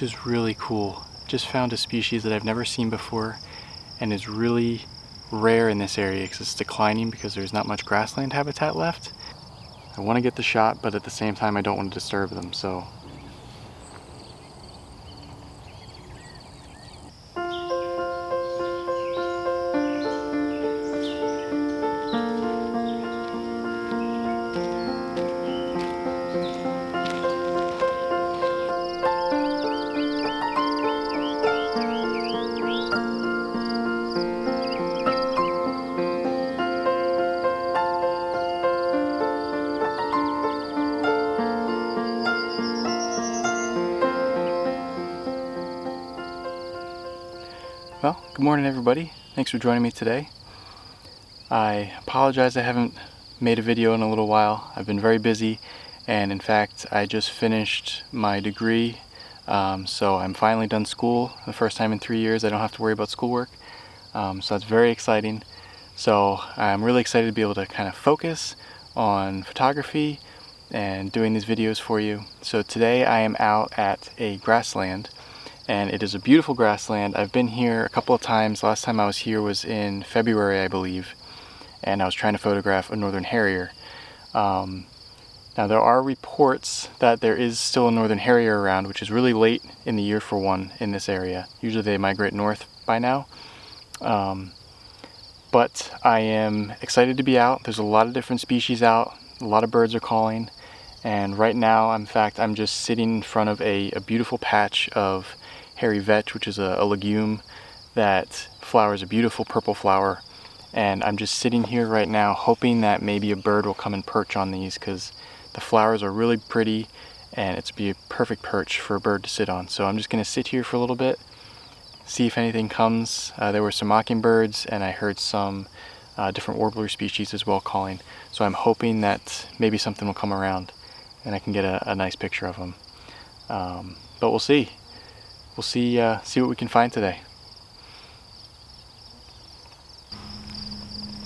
This is really cool. Just found a species that I've never seen before and is really rare in this area because it's declining because there's not much grassland habitat left. I want to get the shot, but at the same time I don't want to disturb them, so. Well, good morning everybody. Thanks for joining me today. I apologize I haven't made a video in a little while. I've been very busy, and in fact I just finished my degree, so I'm finally done school. The first time in 3 years I don't have to worry about schoolwork, so that's very exciting. So I'm really excited to be able to kind of focus on photography and doing these videos for you. So today I am out at a grassland, and it is a beautiful grassland. I've been here a couple of times. Last time I was here was in February, I believe, and I was trying to photograph a northern harrier. Now there are reports that there is still a northern harrier around, which is really late in the year for one in this area. Usually they migrate north by now. But I am excited to be out. There's a lot of different species out. A lot of birds are calling. And right now, in fact, I'm just sitting in front of a beautiful patch of hairy vetch, which is a legume that flowers a beautiful purple flower. And I'm just sitting here right now hoping that maybe a bird will come and perch on these, because the flowers are really pretty and it's be a perfect perch for a bird to sit on. So I'm just going to sit here for a little bit, see if anything comes. There were some mockingbirds, and I heard some different warbler species as well calling. So I'm hoping that maybe something will come around and I can get a nice picture of them. But we'll see. We'll see what we can find today.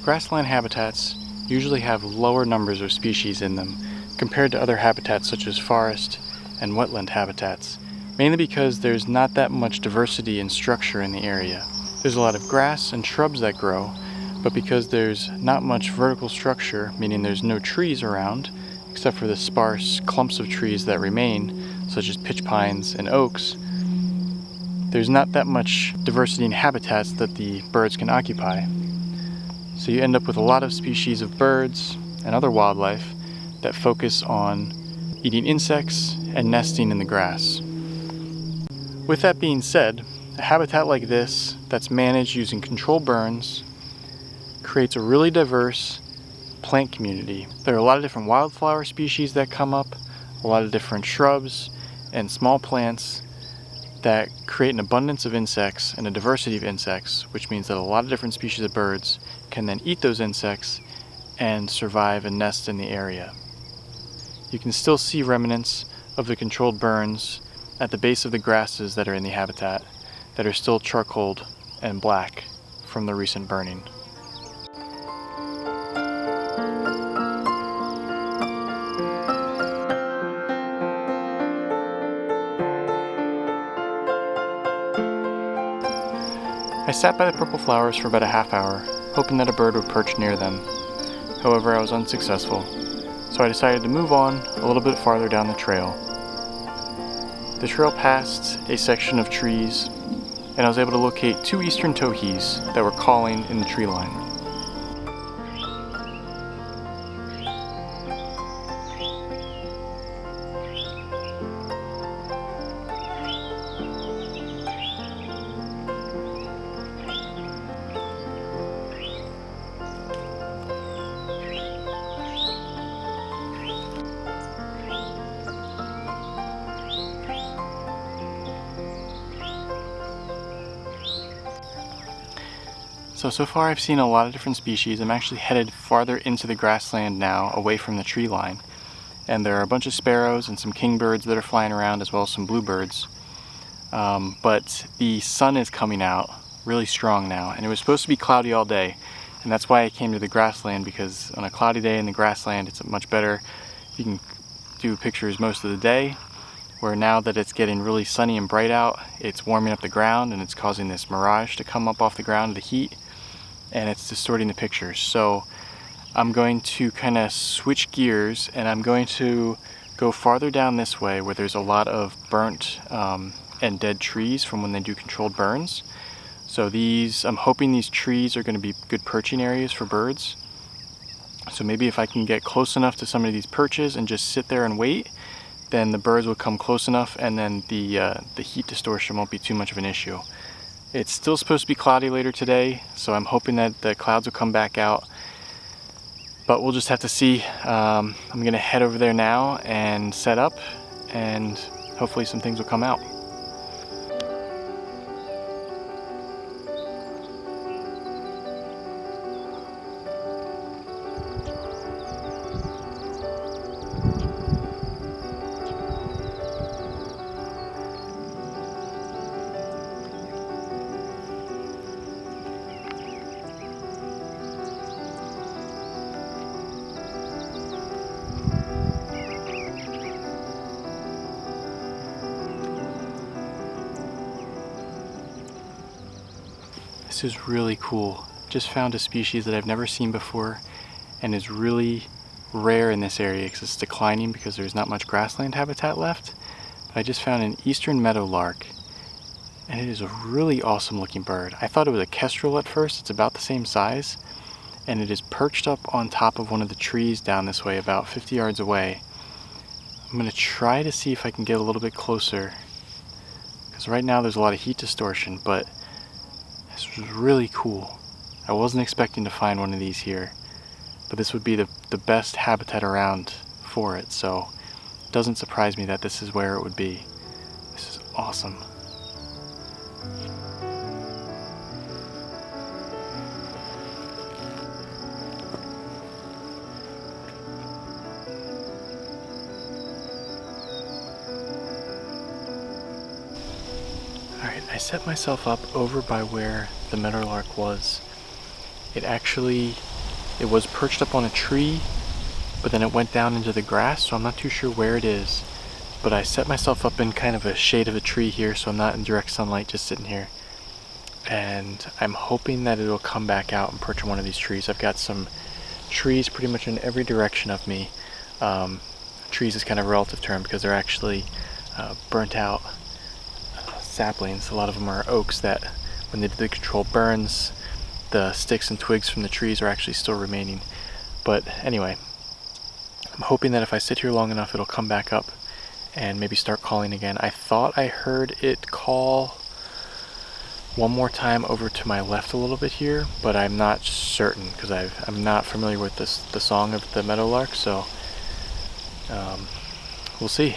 Grassland habitats usually have lower numbers of species in them compared to other habitats such as forest and wetland habitats, mainly because there's not that much diversity in structure in the area. There's a lot of grass and shrubs that grow, but because there's not much vertical structure, meaning there's no trees around, except for the sparse clumps of trees that remain, such as pitch pines and oaks, there's not that much diversity in habitats that the birds can occupy. So you end up with a lot of species of birds and other wildlife that focus on eating insects and nesting in the grass. With that being said, a habitat like this that's managed using controlled burns creates a really diverse plant community. There are a lot of different wildflower species that come up, a lot of different shrubs and small plants that create an abundance of insects and a diversity of insects, which means that a lot of different species of birds can then eat those insects and survive and nest in the area. You can still see remnants of the controlled burns at the base of the grasses that are in the habitat that are still charcoaled and black from the recent burning. I sat by the purple flowers for about a half hour, hoping that a bird would perch near them. However, I was unsuccessful, so I decided to move on a little bit farther down the trail. The trail passed a section of trees, and I was able to locate 2 eastern towhees that were calling in the tree line. So far I've seen a lot of different species. I'm actually headed farther into the grassland now, away from the tree line. And there are a bunch of sparrows and some kingbirds that are flying around, as well as some bluebirds. But the sun is coming out really strong now, and it was supposed to be cloudy all day. And that's why I came to the grassland, because on a cloudy day in the grassland it's much better. You can do pictures most of the day, where now that it's getting really sunny and bright out, it's warming up the ground and it's causing this mirage to come up off the ground, the heat, and it's distorting the picture. So I'm going to kind of switch gears, and I'm going to go farther down this way where there's a lot of burnt and dead trees from when they do controlled burns. So I'm hoping these trees are going to be good perching areas for birds. So maybe if I can get close enough to some of these perches and just sit there and wait, then the birds will come close enough, and then the heat distortion won't be too much of an issue. It's still supposed to be cloudy later today, so I'm hoping that the clouds will come back out, but we'll just have to see. I'm gonna head over there now and set up, and hopefully some things will come out. This is really cool. Just found a species that I've never seen before and is really rare in this area because it's declining because there's not much grassland habitat left. But I just found an Eastern Meadow Lark, and it is a really awesome looking bird. I thought it was a kestrel at first. It's about the same size, and it is perched up on top of one of the trees down this way about 50 yards away. I'm going to try to see if I can get a little bit closer, because right now there's a lot of heat distortion, but this was really cool. I wasn't expecting to find one of these here, but this would be the best habitat around for it, so it doesn't surprise me that this is where it would be. This is awesome. Alright, I set myself up over by where the meadowlark was. It was perched up on a tree, but then it went down into the grass, so I'm not too sure where it is. But I set myself up in kind of a shade of a tree here, so I'm not in direct sunlight, just sitting here. And I'm hoping that it'll come back out and perch on one of these trees. I've got some trees pretty much in every direction of me. Trees is kind of a relative term because they're actually burnt out saplings. A lot of them are oaks that when they did the controlled burns, the sticks and twigs from the trees are actually still remaining. But anyway, I'm hoping that if I sit here long enough, it'll come back up and maybe start calling again. I thought I heard it call one more time over to my left a little bit here, but I'm not certain because I'm not familiar with the song of the meadowlark, so we'll see.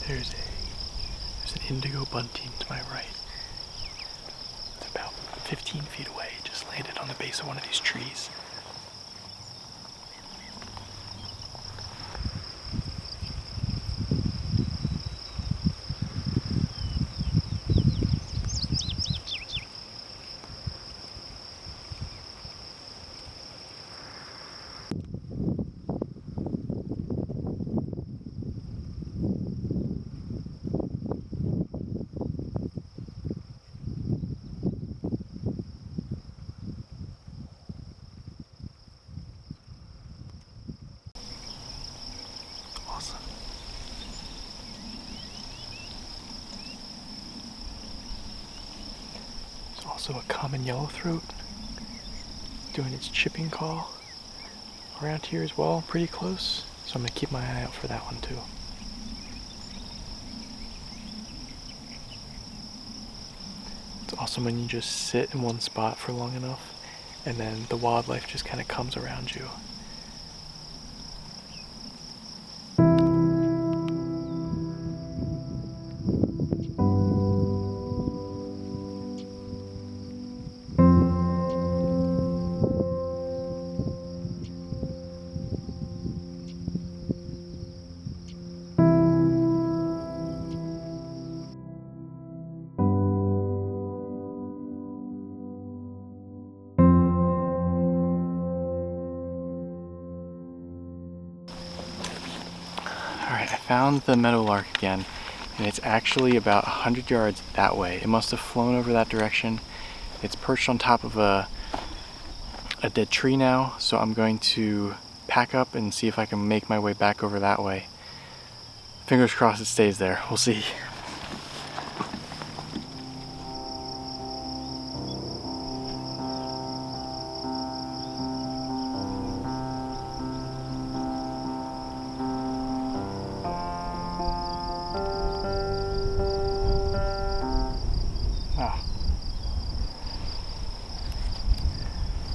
There's an indigo bunting to my right. It's about 15 feet away. It just landed on the base of one of these trees. Awesome. There's also a common yellowthroat doing its chipping call around here as well, pretty close. So I'm going to keep my eye out for that one too. It's awesome when you just sit in one spot for long enough and then the wildlife just kind of comes around you. found the meadowlark again, and it's actually about 100 yards that way. It must have flown over that direction. It's perched on top of a dead tree now, so I'm going to pack up and see if I can make my way back over that way. Fingers crossed it stays there. We'll see.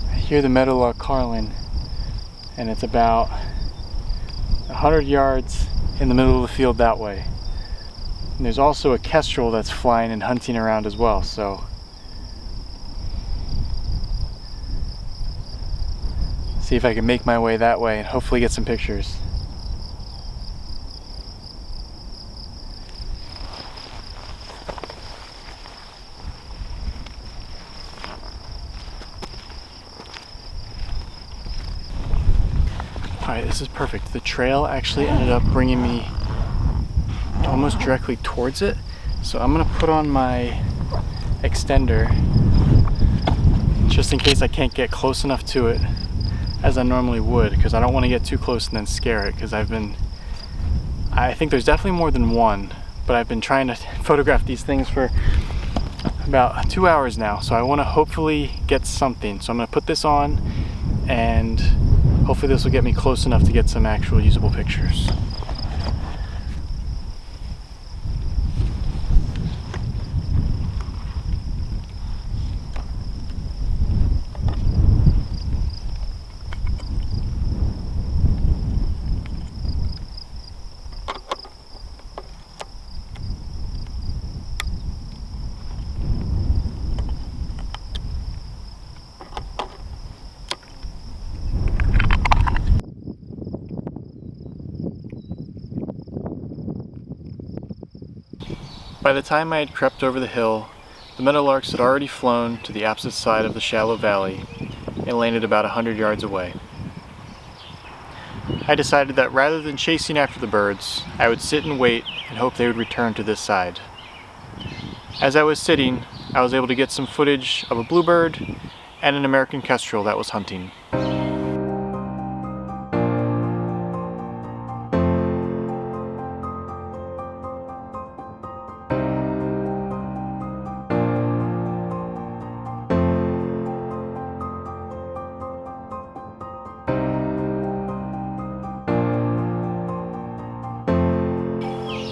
I hear the meadowlark calling, and it's about 100 yards in the middle of the field that way. And there's also a kestrel that's flying and hunting around as well, so see if I can make my way that way and hopefully get some pictures. Alright, this is perfect. The trail actually ended up bringing me almost directly towards it. So I'm going to put on my extender just in case I can't get close enough to it as I normally would, because I don't want to get too close and then scare it, because I think there's definitely more than one, but I've been trying to photograph these things for about 2 hours now, so I want to hopefully get something. So I'm going to put this on, and hopefully this will get me close enough to get some actual usable pictures. By the time I had crept over the hill, the meadowlarks had already flown to the opposite side of the shallow valley and landed about 100 yards away. I decided that rather than chasing after the birds, I would sit and wait and hope they would return to this side. As I was sitting, I was able to get some footage of a bluebird and an American kestrel that was hunting.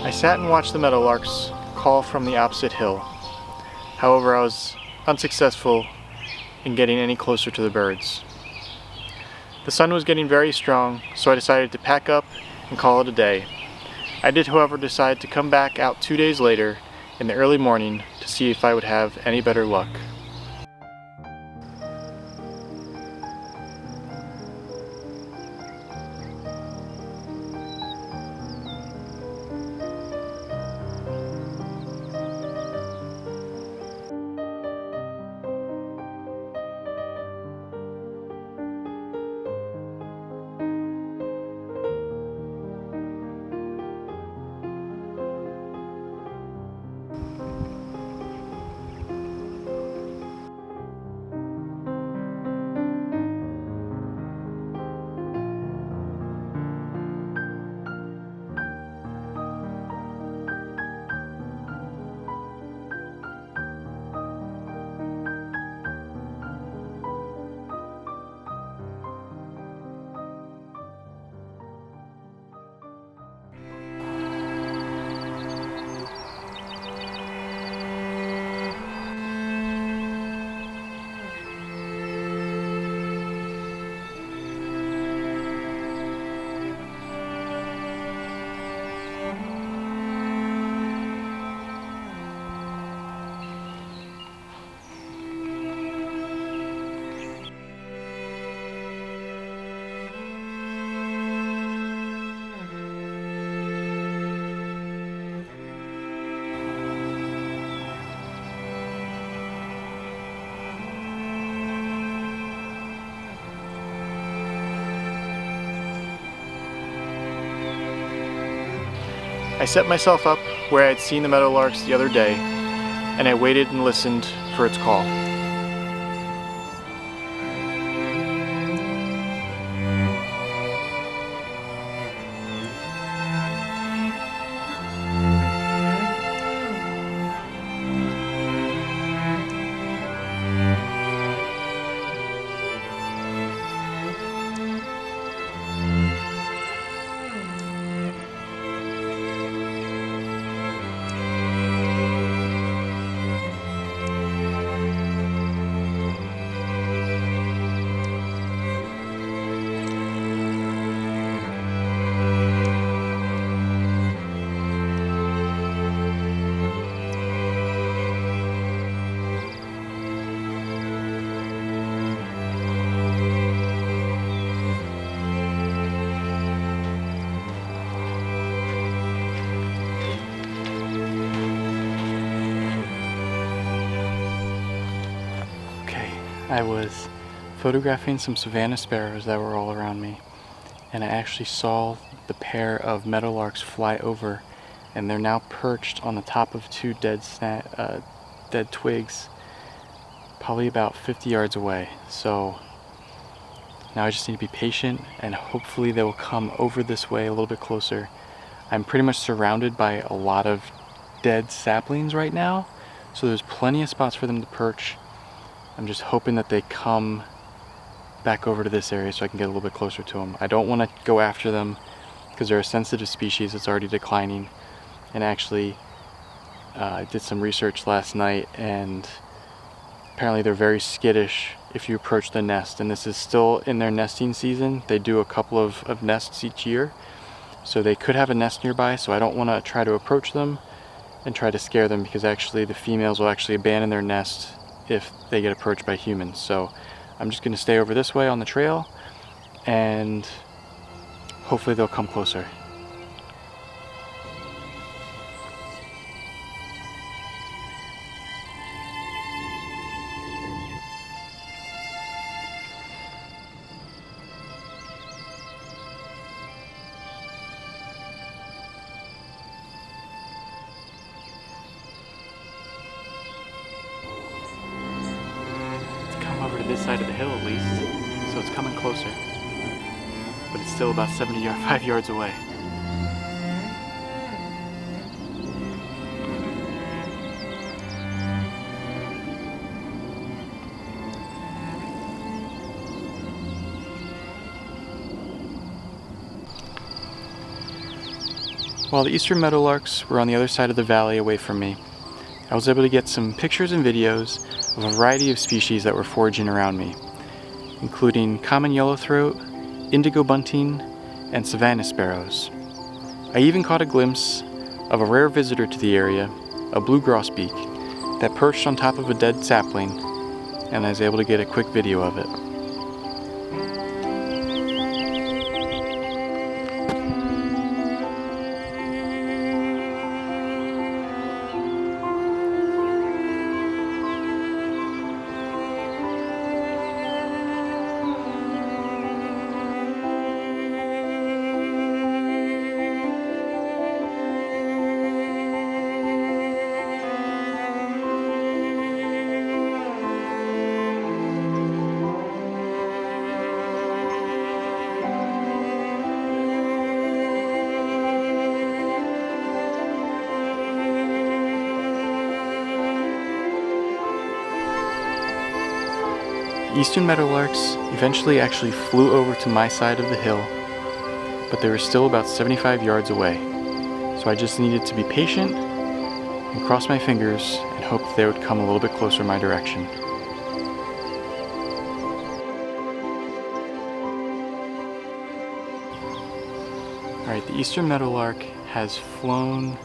I sat and watched the meadowlarks call from the opposite hill. However, I was unsuccessful in getting any closer to the birds. The sun was getting very strong, so I decided to pack up and call it a day. I did, however, decide to come back out 2 days later in the early morning to see if I would have any better luck. I set myself up where I had seen the meadowlarks the other day, and I waited and listened for its call. I was photographing some savanna sparrows that were all around me, and I actually saw the pair of meadowlarks fly over, and they're now perched on the top of two dead twigs, probably about 50 yards away. So now I just need to be patient, and hopefully they will come over this way a little bit closer. I'm pretty much surrounded by a lot of dead saplings right now, so there's plenty of spots for them to perch. I'm just hoping that they come back over to this area so I can get a little bit closer to them. I don't want to go after them because they're a sensitive species that's already declining. And actually, I did some research last night, and apparently they're very skittish if you approach the nest. And this is still in their nesting season. They do a couple of nests each year. So they could have a nest nearby, so I don't want to try to approach them and try to scare them, because actually the females will actually abandon their nest if they get approached by humans. So I'm just going to stay over this way on the trail, and hopefully they'll come closer. Over to this side of the hill at least, so it's coming closer, but it's still about 75 yards away. While the Eastern Meadow Larks were on the other side of the valley away from me, I was able to get some pictures and videos of a variety of species that were foraging around me, including common yellowthroat, indigo bunting, and savanna sparrows. I even caught a glimpse of a rare visitor to the area, a blue grosbeak, that perched on top of a dead sapling, and I was able to get a quick video of it. Eastern meadowlarks eventually actually flew over to my side of the hill, but they were still about 75 yards away. So I just needed to be patient and cross my fingers and hope they would come a little bit closer in my direction. Alright, the Eastern meadowlark has flown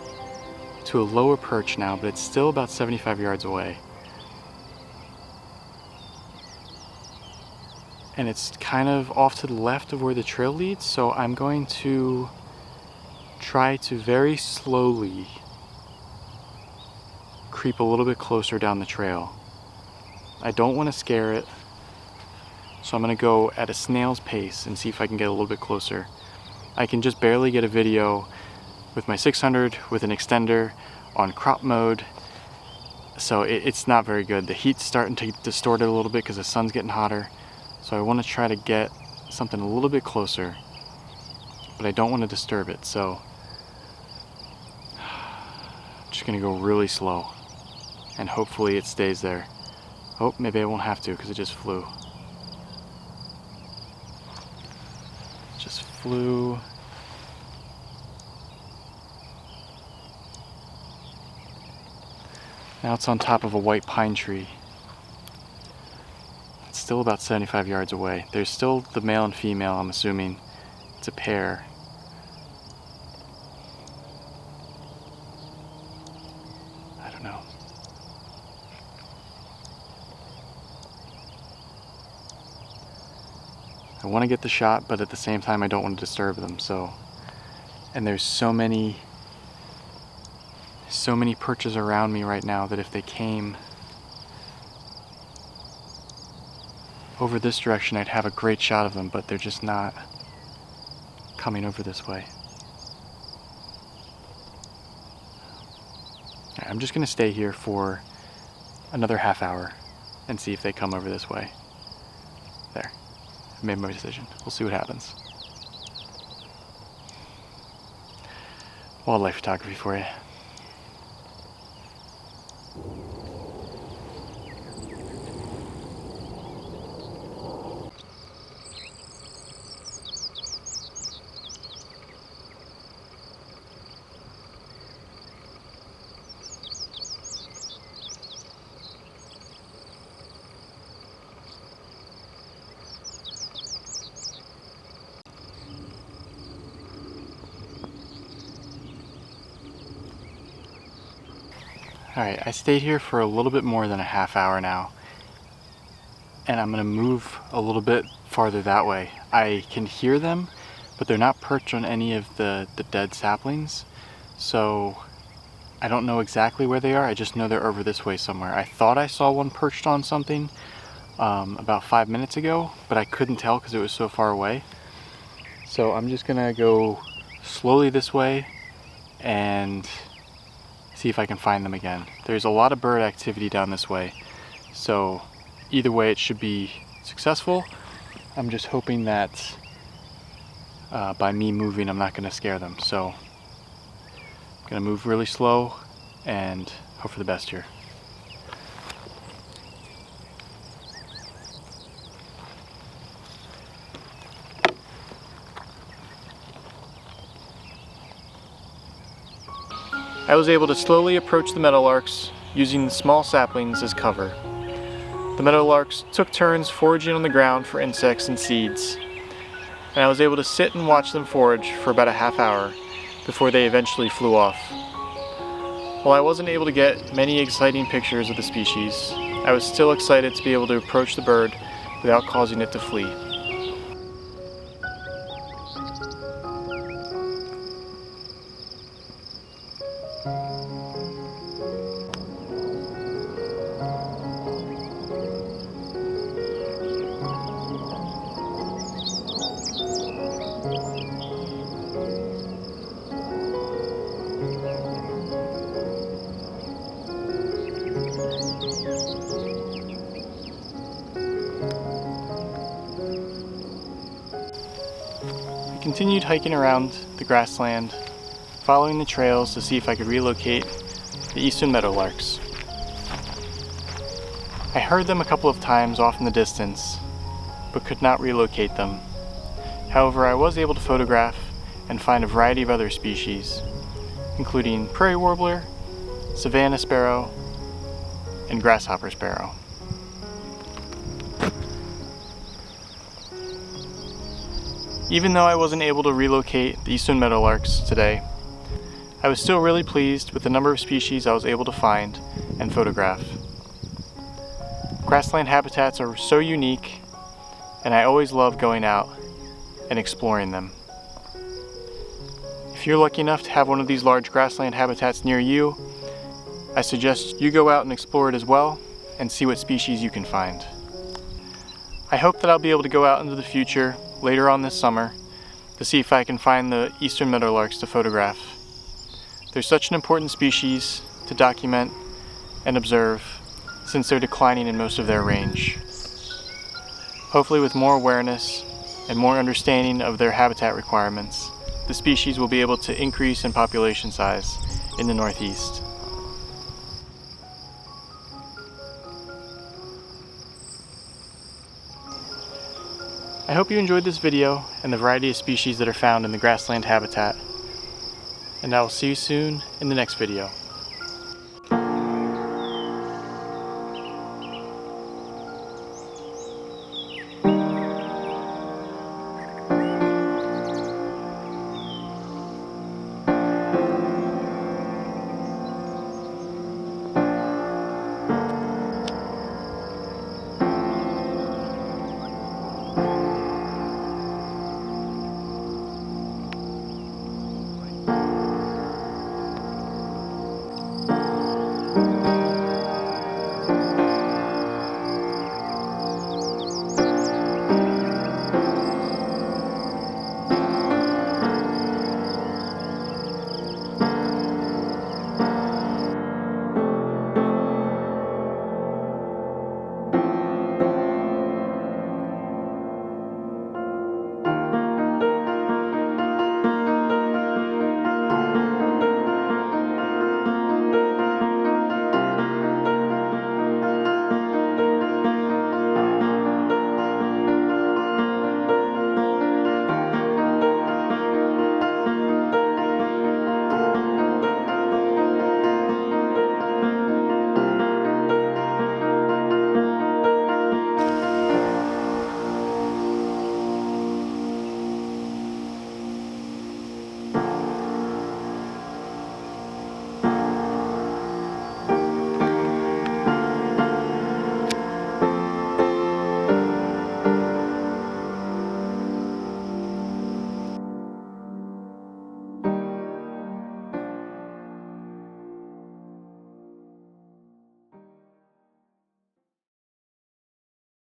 to a lower perch now, but it's still about 75 yards away. And it's kind of off to the left of where the trail leads, so I'm going to try to very slowly creep a little bit closer down the trail. I don't want to scare it, so I'm going to go at a snail's pace and see if I can get a little bit closer. I can just barely get a video with my 600 with an extender on crop mode. So it's not very good. The heat's starting to distort it a little bit because the sun's getting hotter. So I want to try to get something a little bit closer, but I don't want to disturb it. So I'm just gonna go really slow and hopefully it stays there. Oh, maybe I won't have to because it just flew. Just flew. Now it's on top of a white pine tree. It's still about 75 yards away. There's still the male and female, I'm assuming. It's a pair. I don't know. I want to get the shot, but at the same time I don't want to disturb them, so. And there's so many perches around me right now that if they came over this direction I'd have a great shot of them, but they're just not coming over this way. Right, I'm just going to stay here for another half hour and see if they come over this way. There. I made my decision. We'll see what happens. Wildlife photography for you. Alright, I stayed here for a little bit more than a half hour now, and I'm going to move a little bit farther that way. I can hear them, but they're not perched on any of the dead saplings, so I don't know exactly where they are. I just know they're over this way somewhere. I thought I saw one perched on something about 5 minutes ago, but I couldn't tell because it was so far away. So I'm just going to go slowly this way and see if I can find them again. There's a lot of bird activity down this way, so either way it should be successful. I'm just hoping that by me moving I'm not going to scare them, so I'm going to move really slow and hope for the best here. I was able to slowly approach the meadowlarks using the small saplings as cover. The meadowlarks took turns foraging on the ground for insects and seeds, and I was able to sit and watch them forage for about a half hour before they eventually flew off. While I wasn't able to get many exciting pictures of the species, I was still excited to be able to approach the bird without causing it to flee. I continued hiking around the grassland, following the trails to see if I could relocate the Eastern Meadow Larks. I heard them a couple of times off in the distance, but could not relocate them. However, I was able to photograph and find a variety of other species, including prairie warbler, savanna sparrow, and grasshopper sparrow. Even though I wasn't able to relocate the Eastern Meadowlarks today, I was still really pleased with the number of species I was able to find and photograph. Grassland habitats are so unique, and I always love going out and exploring them. If you're lucky enough to have one of these large grassland habitats near you, I suggest you go out and explore it as well and see what species you can find. I hope that I'll be able to go out into the future later on this summer to see if I can find the Eastern Meadowlarks to photograph They're such an important species to document and observe since they're declining in most of their range. Hopefully with more awareness and more understanding of their habitat requirements, the species will be able to increase in population size in the Northeast. I hope you enjoyed this video and the variety of species that are found in the grassland habitat, and I will see you soon in the next video.